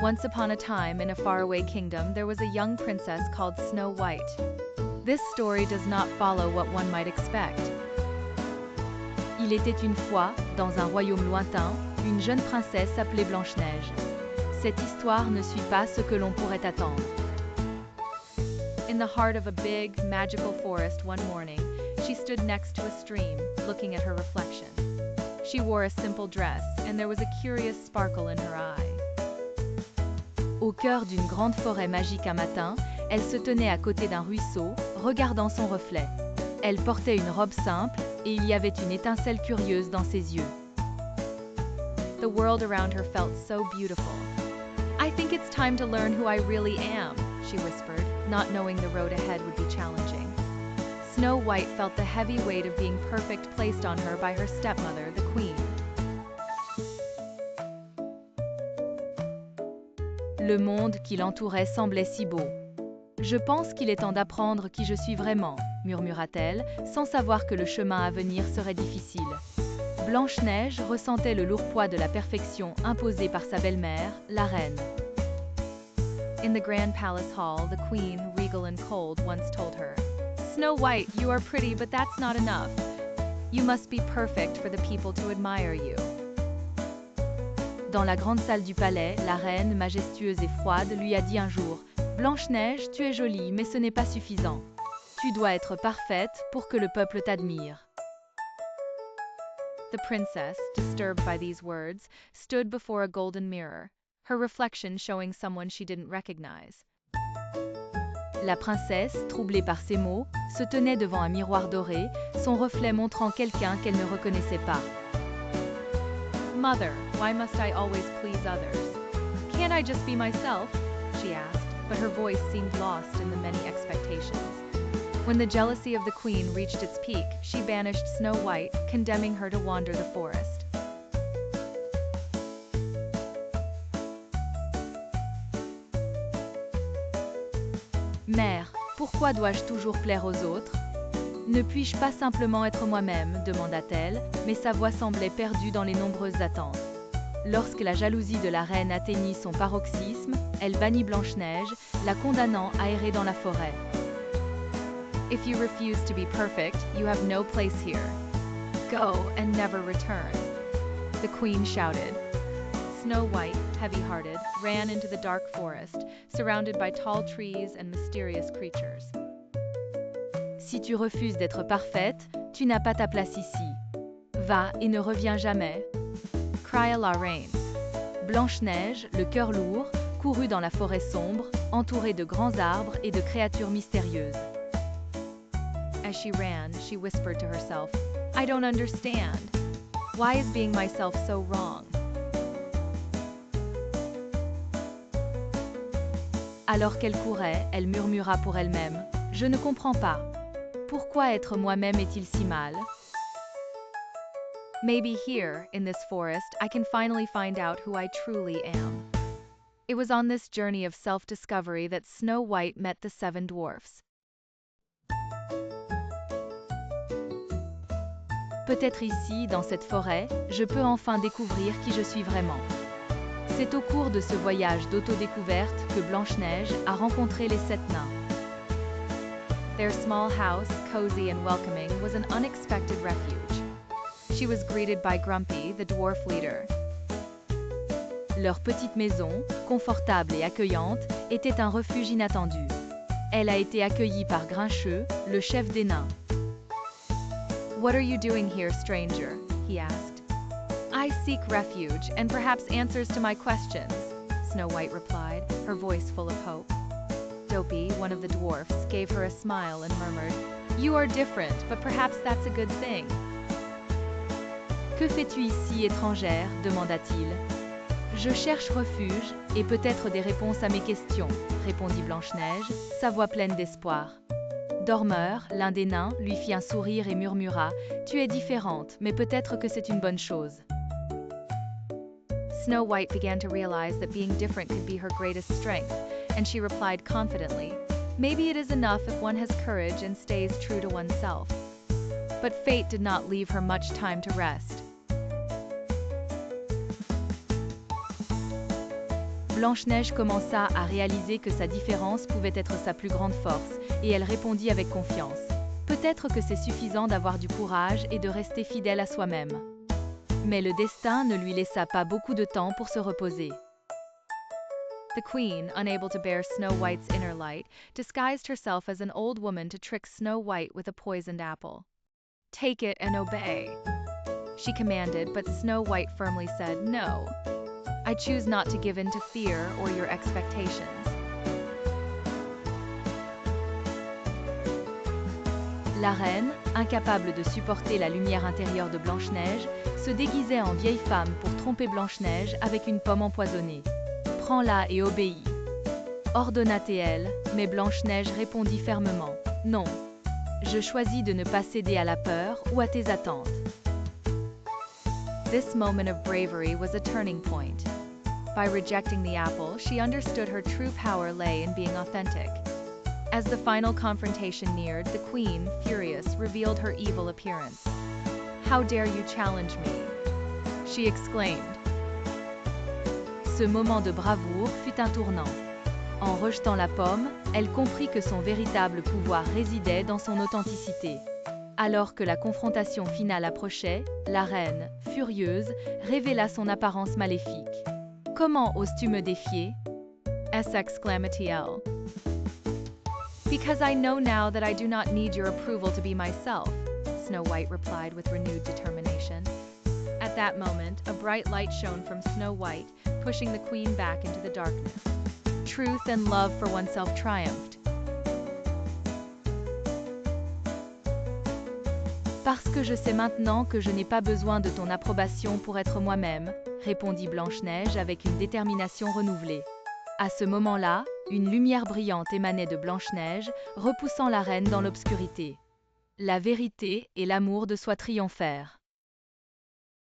Once upon a time, in a faraway kingdom, there was a young princess called Snow White. This story does not follow what one might expect. Il était une fois, dans un royaume lointain, une jeune princesse appelée Blanche-Neige. Cette histoire ne suit pas ce que l'on pourrait attendre. In the heart of a big, magical forest one morning, she stood next to a stream, looking at her reflection. She wore a simple dress, and there was a curious sparkle in her eye. Au cœur d'une grande forêt magique un matin, elle se tenait à côté d'un ruisseau, regardant son reflet. Elle portait une robe simple, et il y avait une étincelle curieuse dans ses yeux. The world around her felt so beautiful. "I think it's time to learn who I really am," she whispered, not knowing the road ahead would be challenging. Snow White felt the heavy weight of being perfect placed on her by her stepmother, the queen. Le monde qui l'entourait semblait si beau. Je pense qu'il est temps d'apprendre qui je suis vraiment, murmura-t-elle, sans savoir que le chemin à venir serait difficile. Blanche-Neige ressentait le lourd poids de la perfection imposée par sa belle-mère, la reine. In the grand palace hall, the queen, regal and cold, once told her, "Snow White, you are pretty, but that's not enough. You must be perfect for the people to admire you." Dans la grande salle du palais, la reine, majestueuse et froide, lui a dit un jour, « Blanche-Neige, tu es jolie, mais ce n'est pas suffisant. Tu dois être parfaite pour que le peuple t'admire. » The princess, disturbed by these words, stood before a golden mirror, her reflection showing someone she didn't recognize. La princesse, troublée par ces mots, se tenait devant un miroir doré, son reflet montrant quelqu'un qu'elle ne reconnaissait pas. "Mother, why must I always please others? Can't I just be myself?" she asked, but her voice seemed lost in the many expectations. When the jealousy of the queen reached its peak, she banished Snow White, condemning her to wander the forest. Mère, pourquoi dois-je toujours plaire aux autres? Ne puis-je pas simplement être moi-même, demanda-t-elle, mais sa voix semblait perdue dans les nombreuses attentes. Lorsque la jalousie de la reine atteignit son paroxysme, elle bannit Blanche-Neige, la condamnant à errer dans la forêt. "If you refuse to be perfect, you have no place here. Go and never return," the queen shouted. Snow White, heavy-hearted, ran into the dark forest, surrounded by tall trees and mysterious creatures. Si tu refuses d'être parfaite, tu n'as pas ta place ici. Va et ne reviens jamais. Cria la reine. Blanche-Neige, le cœur lourd, courut dans la forêt sombre, entourée de grands arbres et de créatures mystérieuses. As she ran, she whispered to herself, "I don't understand. Why is being myself so wrong?" Alors qu'elle courait, elle murmura pour elle-même, « Je ne comprends pas. Pourquoi être moi-même est-il si mal? Maybe here, in this forest, I can finally find out who I truly am." It was on this journey of self-discovery that Snow White met the 7 dwarfs. Peut-être ici, dans cette forêt, je peux enfin découvrir qui je suis vraiment. C'est au cours de ce voyage d'autodécouverte que Blanche-Neige a rencontré les 7 nains. Their small house, cozy and welcoming, was an unexpected refuge. She was greeted by Grumpy, the dwarf leader. Leur petite maison, confortable et accueillante, était un refuge inattendu. Elle a été accueillie par Grincheux, le chef des nains. "What are you doing here, stranger?" he asked. "I seek refuge and perhaps answers to my questions," Snow White replied, her voice full of hope. Dopey, one of the dwarfs, gave her a smile and murmured, "You are different, but perhaps that's a good thing." "Que fais-tu ici, étrangère?" demanda-t-il. "Je cherche refuge et peut-être des réponses à mes questions," répondit Blanche-Neige, sa voix pleine d'espoir. Dormeur, l'un des nains, lui fit un sourire et murmura, « Tu es différente, mais peut-être que c'est une bonne chose. » Snow White began to realize that being different could be her greatest strength, and she replied confidently, "Maybe it is enough if one has courage and stays true to oneself." But fate did not leave her much time to rest. Blanche-Neige commença à réaliser que sa différence pouvait être sa plus grande force, et elle répondit avec confiance. Peut-être que c'est suffisant d'avoir du courage et de rester fidèle à soi-même. Mais le destin ne lui laissa pas beaucoup de temps pour se reposer. The queen, unable to bear Snow White's inner light, disguised herself as an old woman to trick Snow White with a poisoned apple. "Take it and obey," she commanded, but Snow White firmly said, "No. I choose not to give in to fear or your expectations." La reine, incapable de supporter la lumière intérieure de Blanche-Neige, se déguisait en vieille femme pour tromper Blanche-Neige avec une pomme empoisonnée. « Prends-la et obéis », ordonna-t-elle, mais Blanche-Neige répondit fermement, « Non, je choisis de ne pas céder à la peur ou à tes attentes. » This moment of bravery was a turning point. By rejecting the apple, she understood her true power lay in being authentic. As the final confrontation neared, the queen, furious, revealed her evil appearance. "How dare you challenge me?" she exclaimed. Ce moment de bravoure fut un tournant. En rejetant la pomme, elle comprit que son véritable pouvoir résidait dans son authenticité. Alors que la confrontation finale approchait, la reine, furieuse, révéla son apparence maléfique. « Comment oses-tu me défier » s'exclama-t-elle. "Because I know now that I do not need your approval to be myself," Snow White replied with renewed determination. At that moment, a bright light shone from Snow White, pushing the queen back into the darkness. Truth and love for oneself triumphed. "Parce que je sais maintenant que je n'ai pas besoin de ton approbation pour être moi-même," répondit Blanche-Neige avec une détermination renouvelée. À ce moment-là, une lumière brillante émanait de Blanche-Neige, repoussant la reine dans l'obscurité. La vérité et l'amour de soi triomphèrent.